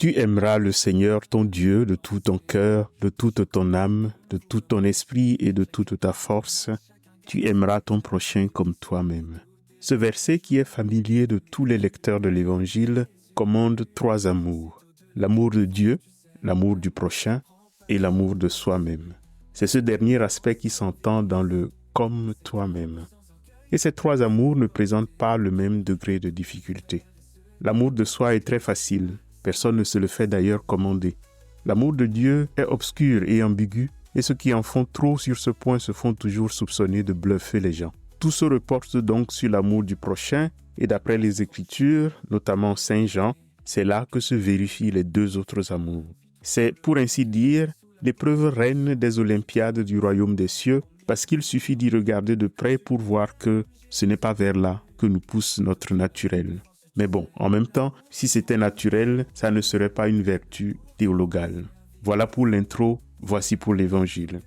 Tu aimeras le Seigneur ton Dieu de tout ton cœur, de toute ton âme, de tout ton esprit et de toute ta force. Tu aimeras ton prochain comme toi-même. Ce verset qui est familier de tous les lecteurs de l'Évangile commande 3 amours. L'amour de Dieu, l'amour du prochain et l'amour de soi-même. C'est ce dernier aspect qui s'entend dans le « comme toi-même ». Et ces 3 amours ne présentent pas le même degré de difficulté. L'amour de soi est très facile. Personne ne se le fait d'ailleurs commander. L'amour de Dieu est obscur et ambigu, et ceux qui en font trop sur ce point se font toujours soupçonner de bluffer les gens. Tout se reporte donc sur l'amour du prochain, et d'après les Écritures, notamment Saint Jean, c'est là que se vérifient les 2 autres amours. C'est, pour ainsi dire, l'épreuve reine des Olympiades du royaume des cieux, parce qu'il suffit d'y regarder de près pour voir que ce n'est pas vers là que nous pousse notre naturel. Mais bon, en même temps, si c'était naturel, ça ne serait pas une vertu théologale. Voilà pour l'intro, voici pour l'Évangile.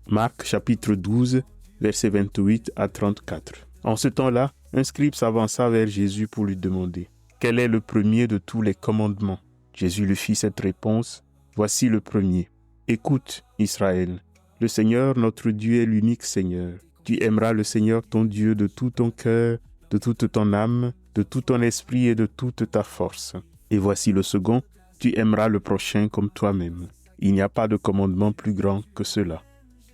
Marc chapitre 12, versets 28 à 34. En ce temps-là, un scribe s'avança vers Jésus pour lui demander « Quel est le premier de tous les commandements ?» Jésus lui fit cette réponse « Voici le premier. Écoute, Israël, le Seigneur notre Dieu est l'unique Seigneur. Tu aimeras le Seigneur ton Dieu de tout ton cœur, de toute ton âme, de tout ton esprit et de toute ta force. Et voici le second, tu aimeras le prochain comme toi-même. Il n'y a pas de commandement plus grand que cela. »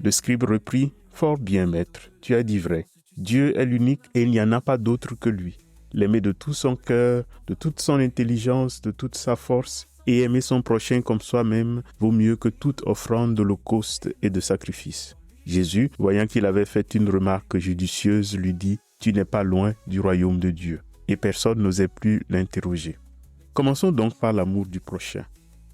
Le scribe reprit, « Fort bien, maître, tu as dit vrai. Dieu est l'unique et il n'y en a pas d'autre que lui. L'aimer de tout son cœur, de toute son intelligence, de toute sa force, et aimer son prochain comme soi-même vaut mieux que toute offrande d'holocauste et de sacrifice. » Jésus, voyant qu'il avait fait une remarque judicieuse, lui dit, « Tu n'es pas loin du royaume de Dieu. » Et personne n'osait plus l'interroger. Commençons donc par l'amour du prochain.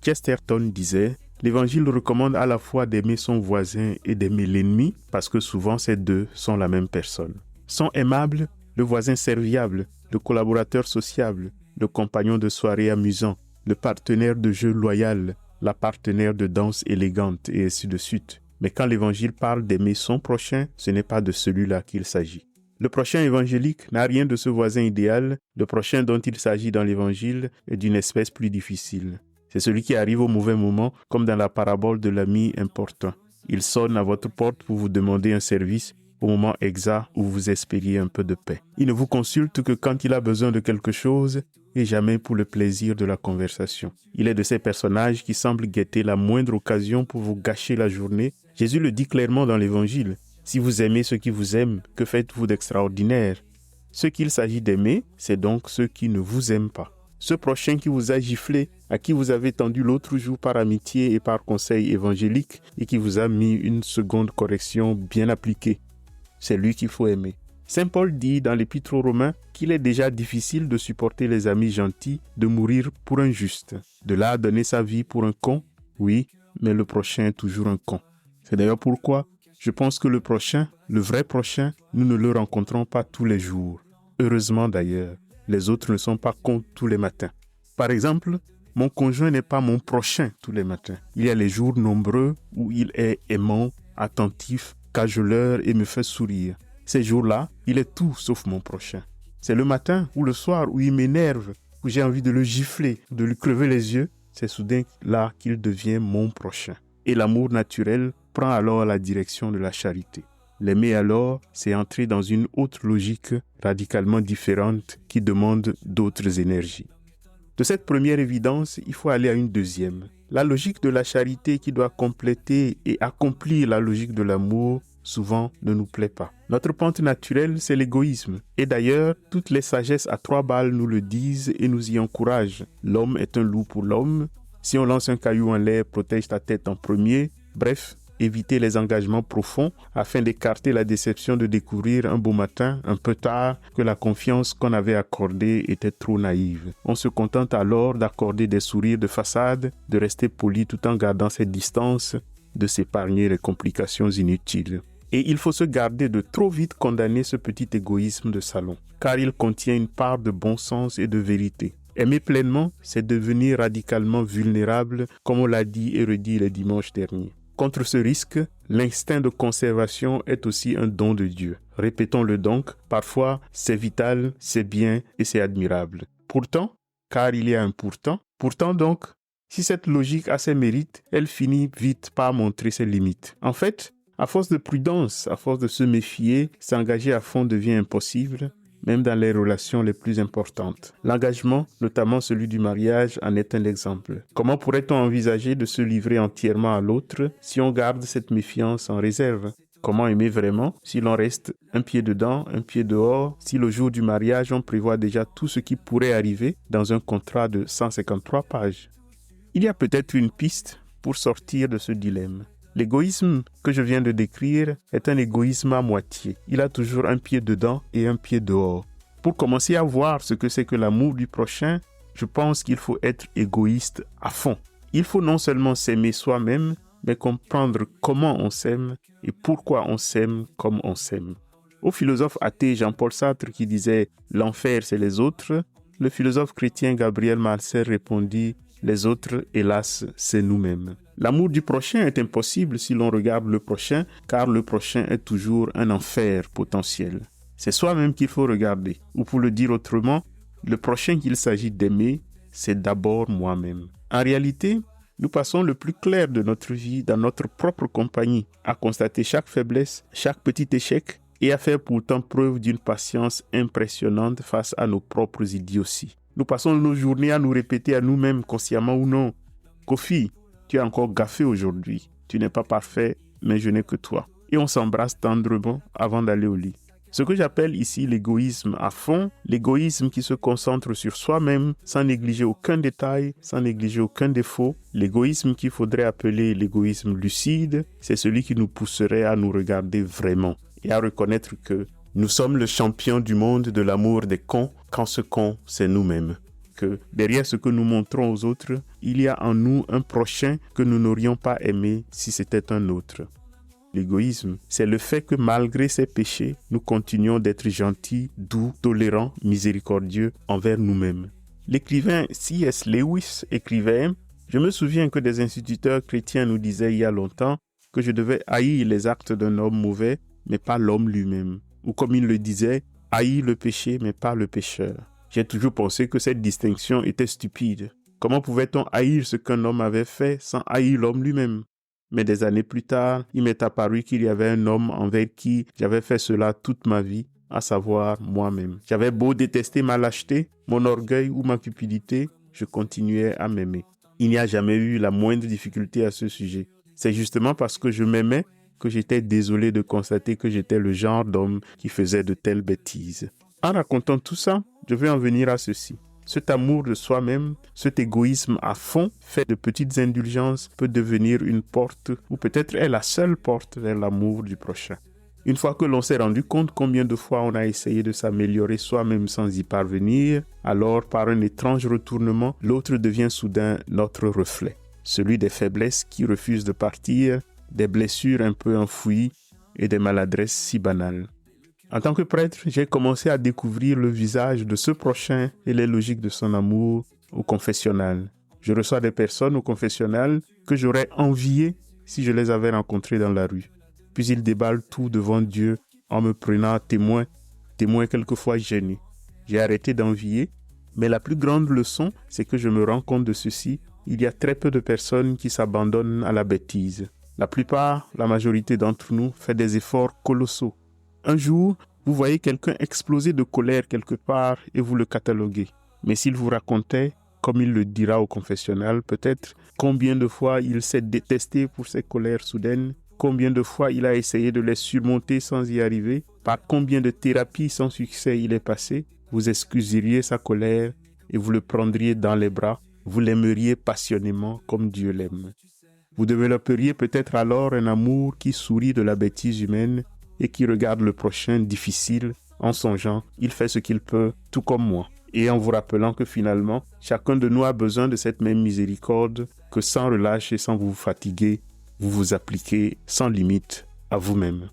Chesterton disait, l'Évangile recommande à la fois d'aimer son voisin et d'aimer l'ennemi, parce que souvent ces 2 sont la même personne. Sont aimables le voisin serviable, le collaborateur sociable, le compagnon de soirée amusant, le partenaire de jeu loyal, la partenaire de danse élégante, et ainsi de suite. Mais quand l'Évangile parle d'aimer son prochain, ce n'est pas de celui-là qu'il s'agit. Le prochain évangélique n'a rien de ce voisin idéal. Le prochain dont il s'agit dans l'Évangile est d'une espèce plus difficile. C'est celui qui arrive au mauvais moment, comme dans la parabole de l'ami important. Il sonne à votre porte pour vous demander un service au moment exact où vous espériez un peu de paix. Il ne vous consulte que quand il a besoin de quelque chose et jamais pour le plaisir de la conversation. Il est de ces personnages qui semblent guetter la moindre occasion pour vous gâcher la journée. Jésus le dit clairement dans l'Évangile. Si vous aimez ceux qui vous aiment, que faites-vous d'extraordinaire? Ce qu'il s'agit d'aimer, c'est donc ceux qui ne vous aiment pas. Ce prochain qui vous a giflé, à qui vous avez tendu l'autre jour par amitié et par conseil évangélique et qui vous a mis une seconde correction bien appliquée. C'est lui qu'il faut aimer. Saint Paul dit dans l'Épître aux Romains qu'il est déjà difficile de supporter les amis gentils, de mourir pour un juste. De là à donner sa vie pour un con, oui, mais le prochain est toujours un con. C'est d'ailleurs pourquoi je pense que le prochain, le vrai prochain, nous ne le rencontrons pas tous les jours. Heureusement d'ailleurs, les autres ne sont pas cons tous les matins. Par exemple, mon conjoint n'est pas mon prochain tous les matins. Il y a les jours nombreux où il est aimant, attentif, cajoleur et me fait sourire. Ces jours-là, il est tout sauf mon prochain. C'est le matin ou le soir où il m'énerve, où j'ai envie de le gifler, de lui crever les yeux. C'est soudain là qu'il devient mon prochain. Et l'amour naturel prend alors la direction de la charité. L'aimer alors, c'est entrer dans une autre logique radicalement différente qui demande d'autres énergies. De cette première évidence, il faut aller à une deuxième. La logique de la charité qui doit compléter et accomplir la logique de l'amour, souvent ne nous plaît pas. Notre pente naturelle, c'est l'égoïsme. Et d'ailleurs, toutes les sagesses à 3 balles nous le disent et nous y encouragent. L'homme est un loup pour l'homme. Si on lance un caillou en l'air, protège ta tête en premier. Bref, éviter les engagements profonds afin d'écarter la déception de découvrir un beau matin, un peu tard, que la confiance qu'on avait accordée était trop naïve. On se contente alors d'accorder des sourires de façade, de rester poli tout en gardant ses distances, de s'épargner les complications inutiles. Et il faut se garder de trop vite condamner ce petit égoïsme de salon, car il contient une part de bon sens et de vérité. Aimer pleinement, c'est devenir radicalement vulnérable, comme on l'a dit et redit les dimanches derniers. Contre ce risque, l'instinct de conservation est aussi un don de Dieu. Répétons-le donc, parfois c'est vital, c'est bien et c'est admirable. Pourtant, car il y a un pourtant donc, Si cette logique a ses mérites, elle finit vite par montrer ses limites. En fait, à force de prudence, à force de se méfier, s'engager à fond devient impossible, même dans les relations les plus importantes. L'engagement, notamment celui du mariage, en est un exemple. Comment pourrait-on envisager de se livrer entièrement à l'autre si on garde cette méfiance en réserve? Comment aimer vraiment si l'on reste un pied dedans, un pied dehors, si le jour du mariage on prévoit déjà tout ce qui pourrait arriver dans un contrat de 153 pages? Il y a peut-être une piste pour sortir de ce dilemme. L'égoïsme que je viens de décrire est un égoïsme à moitié. Il a toujours un pied dedans et un pied dehors. Pour commencer à voir ce que c'est que l'amour du prochain, je pense qu'il faut être égoïste à fond. Il faut non seulement s'aimer soi-même, mais comprendre comment on s'aime et pourquoi on s'aime comme on s'aime. Au philosophe athée Jean-Paul Sartre qui disait « l'enfer c'est les autres », le philosophe chrétien Gabriel Marcel répondit « les autres, hélas, c'est nous-mêmes ». L'amour du prochain est impossible si l'on regarde le prochain, car le prochain est toujours un enfer potentiel. C'est soi-même qu'il faut regarder. Ou pour le dire autrement, le prochain qu'il s'agit d'aimer, c'est d'abord moi-même. En réalité, nous passons le plus clair de notre vie dans notre propre compagnie, à constater chaque faiblesse, chaque petit échec, et à faire pourtant preuve d'une patience impressionnante face à nos propres idioties. Nous passons nos journées à nous répéter à nous-mêmes, consciemment ou non, « Kofi, tu as encore gaffé aujourd'hui. Tu n'es pas parfait, mais je n'ai que toi. » Et on s'embrasse tendrement avant d'aller au lit. Ce que j'appelle ici l'égoïsme à fond, l'égoïsme qui se concentre sur soi-même sans négliger aucun détail, sans négliger aucun défaut, l'égoïsme qu'il faudrait appeler l'égoïsme lucide, c'est celui qui nous pousserait à nous regarder vraiment et à reconnaître que nous sommes le champion du monde de l'amour des cons quand ce con, c'est nous-mêmes. Que derrière ce que nous montrons aux autres, il y a en nous un prochain que nous n'aurions pas aimé si c'était un autre. L'égoïsme, c'est le fait que malgré ses péchés, nous continuons d'être gentils, doux, tolérants, miséricordieux envers nous-mêmes. L'écrivain C.S. Lewis écrivait « Je me souviens que des instituteurs chrétiens nous disaient il y a longtemps que je devais haïr les actes d'un homme mauvais, mais pas l'homme lui-même. » Ou comme il le disait « haïr le péché, mais pas le pécheur. » J'ai toujours pensé que cette distinction était stupide. Comment pouvait-on haïr ce qu'un homme avait fait sans haïr l'homme lui-même? Mais des années plus tard, il m'est apparu qu'il y avait un homme envers qui j'avais fait cela toute ma vie, à savoir moi-même. J'avais beau détester ma lâcheté, mon orgueil ou ma cupidité, je continuais à m'aimer. Il n'y a jamais eu la moindre difficulté à ce sujet. C'est justement parce que je m'aimais que j'étais désolé de constater que j'étais le genre d'homme qui faisait de telles bêtises. En racontant tout ça, je veux en venir à ceci. Cet amour de soi-même, cet égoïsme à fond, fait de petites indulgences, peut devenir une porte, ou peut-être est la seule porte vers l'amour du prochain. Une fois que l'on s'est rendu compte combien de fois on a essayé de s'améliorer soi-même sans y parvenir, alors par un étrange retournement, l'autre devient soudain notre reflet. Celui des faiblesses qui refusent de partir, des blessures un peu enfouies et des maladresses si banales. En tant que prêtre, j'ai commencé à découvrir le visage de ce prochain et les logiques de son amour au confessionnal. Je reçois des personnes au confessionnal que j'aurais enviées si je les avais rencontrées dans la rue. Puis ils déballent tout devant Dieu en me prenant à témoin quelquefois gêné. J'ai arrêté d'envier, mais la plus grande leçon, c'est que je me rends compte de ceci. Il y a très peu de personnes qui s'abandonnent à la bêtise. La plupart, la majorité d'entre nous, fait des efforts colossaux. Un jour, vous voyez quelqu'un exploser de colère quelque part et vous le cataloguez. Mais s'il vous racontait, comme il le dira au confessionnal peut-être, combien de fois il s'est détesté pour ses colères soudaines, combien de fois il a essayé de les surmonter sans y arriver, par combien de thérapies sans succès il est passé, vous excuseriez sa colère et vous le prendriez dans les bras, vous l'aimeriez passionnément comme Dieu l'aime. Vous développeriez peut-être alors un amour qui sourit de la bêtise humaine et qui regarde le prochain difficile en songeant « il fait ce qu'il peut, tout comme moi ». Et en vous rappelant que finalement, chacun de nous a besoin de cette même miséricorde que sans relâche et sans vous fatiguer, vous vous appliquez sans limite à vous-même.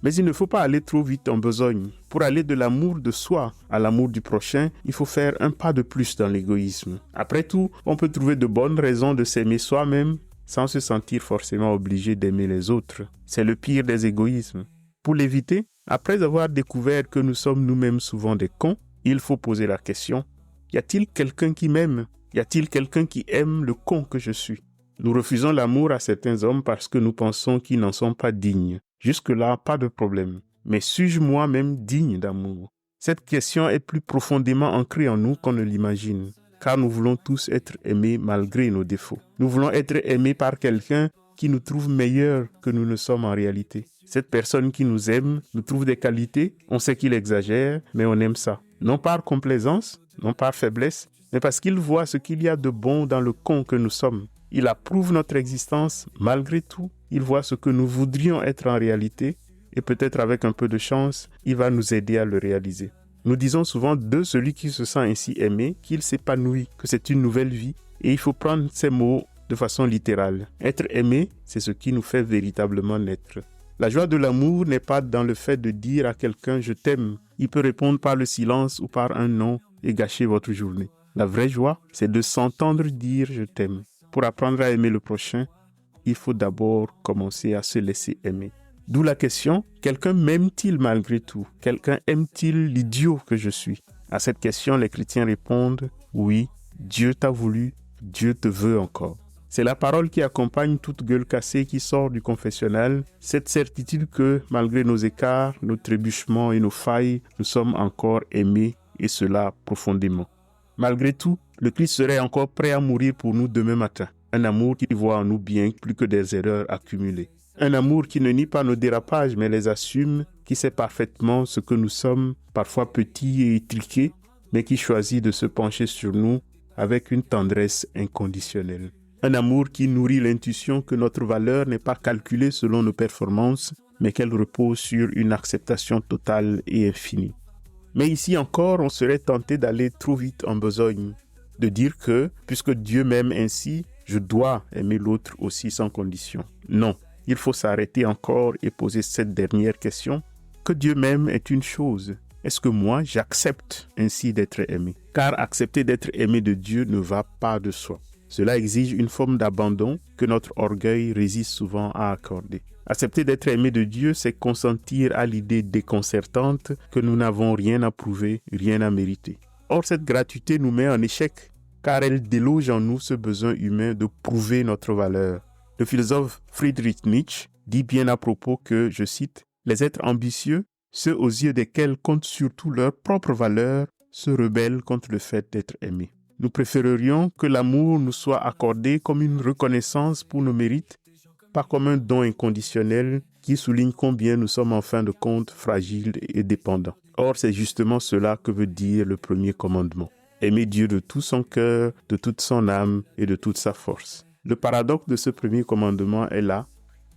Mais il ne faut pas aller trop vite en besogne. Pour aller de l'amour de soi à l'amour du prochain, il faut faire un pas de plus dans l'égoïsme. Après tout, on peut trouver de bonnes raisons de s'aimer soi-même sans se sentir forcément obligé d'aimer les autres. C'est le pire des égoïsmes. Pour l'éviter, après avoir découvert que nous sommes nous-mêmes souvent des cons, il faut poser la question, y a-t-il quelqu'un qui m'aime? Y a-t-il quelqu'un qui aime le con que je suis? Nous refusons l'amour à certains hommes parce que nous pensons qu'ils n'en sont pas dignes. Jusque-là, pas de problème. Mais suis-je moi-même digne d'amour? Cette question est plus profondément ancrée en nous qu'on ne l'imagine, car nous voulons tous être aimés malgré nos défauts. Nous voulons être aimés par quelqu'un qui nous trouve meilleurs que nous ne sommes en réalité. Cette personne qui nous aime nous trouve des qualités, on sait qu'il exagère, mais on aime ça. Non par complaisance, non par faiblesse, mais parce qu'il voit ce qu'il y a de bon dans le con que nous sommes. Il approuve notre existence malgré tout. Il voit ce que nous voudrions être en réalité et peut-être avec un peu de chance, il va nous aider à le réaliser. Nous disons souvent de celui qui se sent ainsi aimé qu'il s'épanouit, que c'est une nouvelle vie et il faut prendre ces mots de façon littérale. Être aimé, c'est ce qui nous fait véritablement naître. La joie de l'amour n'est pas dans le fait de dire à quelqu'un « je t'aime ». Il peut répondre par le silence ou par un non et gâcher votre journée. La vraie joie, c'est de s'entendre dire « je t'aime ». Pour apprendre à aimer le prochain, il faut d'abord commencer à se laisser aimer. D'où la question, quelqu'un m'aime-t-il malgré tout? Quelqu'un aime-t-il l'idiot que je suis? À cette question, les chrétiens répondent « oui, Dieu t'a voulu, Dieu te veut encore ». C'est la parole qui accompagne toute gueule cassée qui sort du confessionnal, cette certitude que, malgré nos écarts, nos trébuchements et nos failles, nous sommes encore aimés, et cela profondément. Malgré tout, le Christ serait encore prêt à mourir pour nous demain matin. Un amour qui voit en nous bien plus que des erreurs accumulées. Un amour qui ne nie pas nos dérapages, mais les assume, qui sait parfaitement ce que nous sommes, parfois petits et étriqués, mais qui choisit de se pencher sur nous avec une tendresse inconditionnelle. Un amour qui nourrit l'intuition que notre valeur n'est pas calculée selon nos performances, mais qu'elle repose sur une acceptation totale et infinie. Mais ici encore, on serait tenté d'aller trop vite en besogne, de dire que, puisque Dieu m'aime ainsi, je dois aimer l'autre aussi sans condition. Non, il faut s'arrêter encore et poser cette dernière question. Que Dieu m'aime est une chose. Est-ce que moi, j'accepte ainsi d'être aimé? Car accepter d'être aimé de Dieu ne va pas de soi. Cela exige une forme d'abandon que notre orgueil résiste souvent à accorder. Accepter d'être aimé de Dieu, c'est consentir à l'idée déconcertante que nous n'avons rien à prouver, rien à mériter. Or, cette gratuité nous met en échec, car elle déloge en nous ce besoin humain de prouver notre valeur. Le philosophe Friedrich Nietzsche dit bien à propos que, je cite, « Les êtres ambitieux, ceux aux yeux desquels compte surtout leur propre valeur, se rebellent contre le fait d'être aimés. » Nous préférerions que l'amour nous soit accordé comme une reconnaissance pour nos mérites, pas comme un don inconditionnel qui souligne combien nous sommes en fin de compte fragiles et dépendants. Or, c'est justement cela que veut dire le premier commandement. Aimer Dieu de tout son cœur, de toute son âme et de toute sa force. Le paradoxe de ce premier commandement est là.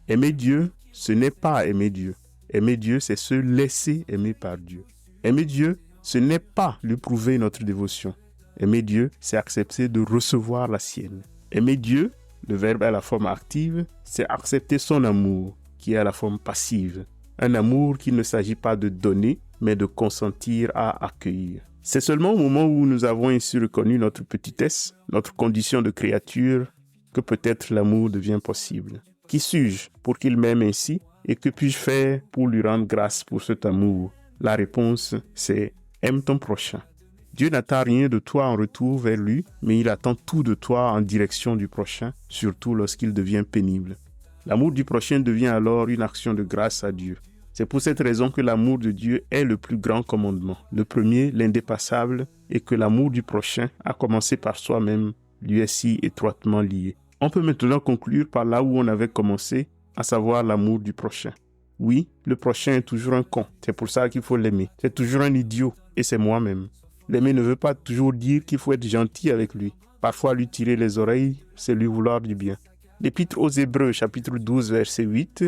Aimer Dieu, ce n'est pas aimer Dieu. Aimer Dieu, c'est se laisser aimer par Dieu. Aimer Dieu, ce n'est pas lui prouver notre dévotion. Aimer Dieu, c'est accepter de recevoir la sienne. Aimer Dieu, le verbe à la forme active, c'est accepter son amour, qui est à la forme passive. Un amour qu'il ne s'agit pas de donner, mais de consentir à accueillir. C'est seulement au moment où nous avons ainsi reconnu notre petitesse, notre condition de créature, que peut-être l'amour devient possible. Qui suis-je pour qu'il m'aime ainsi et que puis-je faire pour lui rendre grâce pour cet amour? La réponse, c'est « aime ton prochain ». Dieu n'attend rien de toi en retour vers lui, mais il attend tout de toi en direction du prochain, surtout lorsqu'il devient pénible. L'amour du prochain devient alors une action de grâce à Dieu. C'est pour cette raison que l'amour de Dieu est le plus grand commandement. Le premier, l'indépassable, et que l'amour du prochain, à commencer par soi-même, lui est si étroitement lié. On peut maintenant conclure par là où on avait commencé, à savoir l'amour du prochain. Oui, le prochain est toujours un con, c'est pour ça qu'il faut l'aimer. C'est toujours un idiot, et c'est moi-même. L'aimer ne veut pas toujours dire qu'il faut être gentil avec lui. Parfois, lui tirer les oreilles, c'est lui vouloir du bien. L'Épître aux Hébreux, chapitre 12, verset 8,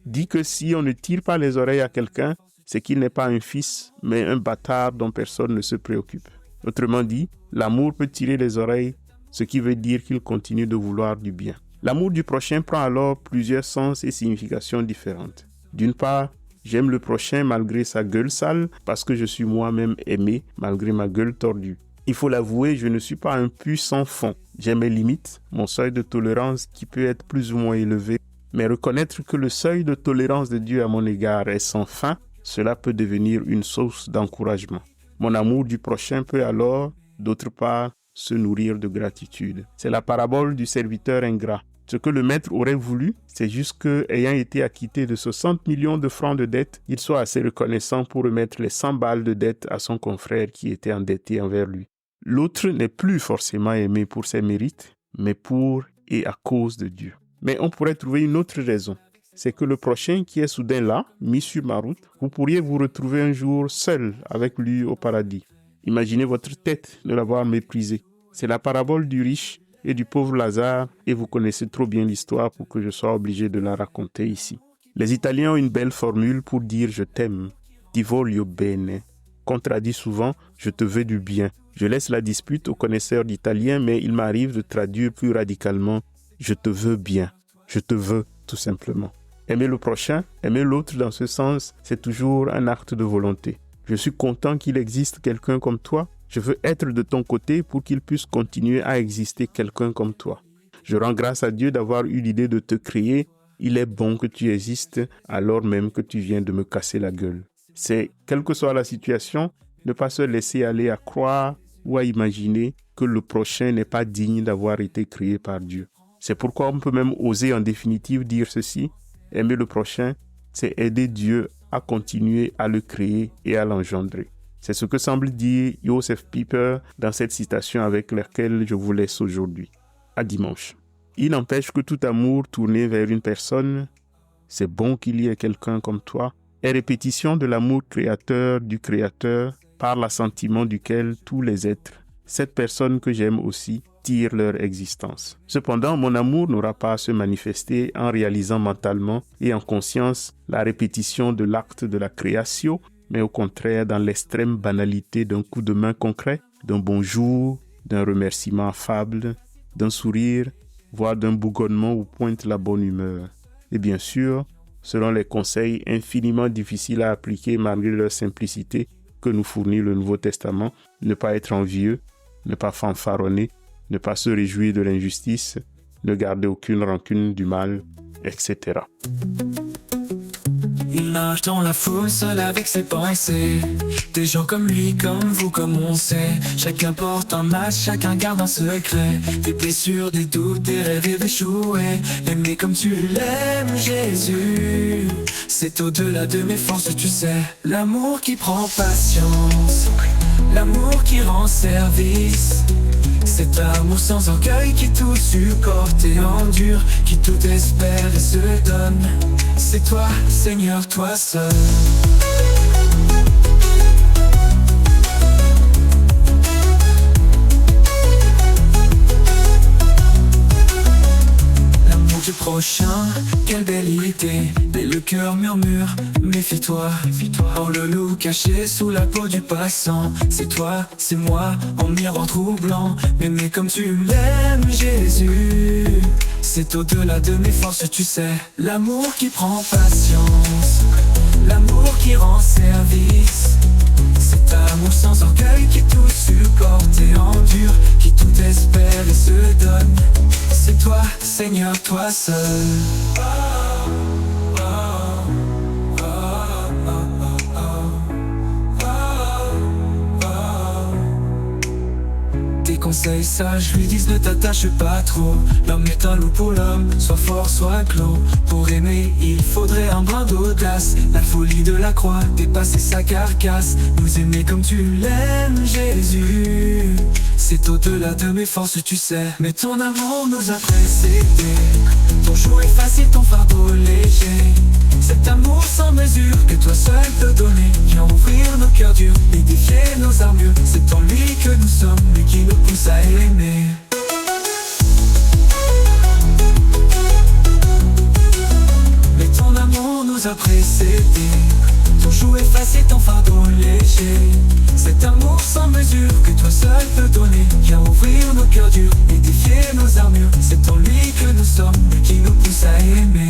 dit que si on ne tire pas les oreilles à quelqu'un, c'est qu'il n'est pas un fils, mais un bâtard dont personne ne se préoccupe. Autrement dit, l'amour peut tirer les oreilles, ce qui veut dire qu'il continue de vouloir du bien. L'amour du prochain prend alors plusieurs sens et significations différentes. D'une part, j'aime le prochain malgré sa gueule sale parce que je suis moi-même aimé malgré ma gueule tordue. Il faut l'avouer, je ne suis pas un puits sans fond. J'ai mes limites, mon seuil de tolérance qui peut être plus ou moins élevé. Mais reconnaître que le seuil de tolérance de Dieu à mon égard est sans fin, cela peut devenir une source d'encouragement. Mon amour du prochain peut alors, d'autre part, se nourrir de gratitude. C'est la parabole du serviteur ingrat. Ce que le maître aurait voulu, c'est juste que, ayant été acquitté de 60 millions de francs de dette, il soit assez reconnaissant pour remettre les 100 balles de dette à son confrère qui était endetté envers lui. L'autre n'est plus forcément aimé pour ses mérites, mais pour et à cause de Dieu. Mais on pourrait trouver une autre raison. C'est que le prochain qui est soudain là, mis sur ma route, vous pourriez vous retrouver un jour seul avec lui au paradis. Imaginez votre tête de l'avoir méprisé. C'est la parabole du riche et du pauvre Lazare, et vous connaissez trop bien l'histoire pour que je sois obligé de la raconter ici. Les Italiens ont une belle formule pour dire « je t'aime ». « Ti voglio bene » contradit souvent « je te veux du bien ». Je laisse la dispute aux connaisseurs d'italien, mais il m'arrive de traduire plus radicalement « je te veux bien ». Je te veux, tout simplement. Aimer le prochain, aimer l'autre dans ce sens, c'est toujours un acte de volonté. Je suis content qu'il existe quelqu'un comme toi. Je veux être de ton côté pour qu'il puisse continuer à exister quelqu'un comme toi. Je rends grâce à Dieu d'avoir eu l'idée de te créer. Il est bon que tu existes alors même que tu viens de me casser la gueule. C'est, quelle que soit la situation, ne pas se laisser aller à croire ou à imaginer que le prochain n'est pas digne d'avoir été créé par Dieu. C'est pourquoi on peut même oser en définitive dire ceci. Aimer le prochain, c'est aider Dieu à continuer à le créer et à l'engendrer. C'est ce que semble dire Josef Pieper dans cette citation avec laquelle je vous laisse aujourd'hui. À dimanche. Il n'empêche que tout amour tourné vers une personne, c'est bon qu'il y ait quelqu'un comme toi, est répétition de l'amour créateur du Créateur par l'assentiment duquel tous les êtres, cette personne que j'aime aussi, tirent leur existence. Cependant, mon amour n'aura pas à se manifester en réalisant mentalement et en conscience la répétition de l'acte de la création, mais au contraire dans l'extrême banalité d'un coup de main concret, d'un bonjour, d'un remerciement affable, d'un sourire, voire d'un bougonnement où pointe la bonne humeur. Et bien sûr, selon les conseils infiniment difficiles à appliquer malgré leur simplicité que nous fournit le Nouveau Testament, ne pas être envieux, ne pas fanfaronner, ne pas se réjouir de l'injustice, ne garder aucune rancune du mal, etc. Il nage dans la foule seul avec ses pensées. Des gens comme lui, comme vous, comme on sait. Chacun porte un masque, chacun garde un secret. Des blessures, des doutes, des rêves échoués. Aimer comme tu l'aimes, Jésus. C'est au-delà de mes forces, tu sais. L'amour qui prend patience, l'amour qui rend service. Cet amour sans orgueil qui tout supporte et endure, qui tout espère et se donne. C'est toi, Seigneur, toi seul. L'amour du prochain, quelle belle idée. Mais le cœur murmure, méfie-toi. Oh le loup caché sous la peau du passant. C'est toi, c'est moi, en miroir troublant. M'aimer comme tu l'aimes, Jésus. C'est au-delà de mes forces, tu sais. L'amour qui prend patience, l'amour qui rend service. Cet amour sans orgueil qui tout supporte et endure, qui tout espère et se donne. C'est toi, Seigneur, toi seul. Conseils sages lui disent ne t'attache pas trop. L'homme est un loup pour l'homme, sois fort, sois clos. Pour aimer, il faudrait un brin d'audace. La folie de la croix, dépasser sa carcasse. Nous aimer comme tu l'aimes, Jésus. C'est au-delà de mes forces, tu sais. Mais ton amour nous a précédés. Ton joug est facile, ton fardeau léger. Cet amour sans mesure que toi seul peux donner. Viens ouvrir nos cœurs durs et défier nos armures. C'est en lui que nous sommes, lui qui nous pousse à aimer. Mais ton amour nous a précédés. Ton joug est facile, ton fardeau léger. Cet amour sans mesure que toi seul peux donner. Viens ouvrir nos cœurs durs et défier nos armures. C'est en lui que nous sommes, lui qui nous pousse à aimer.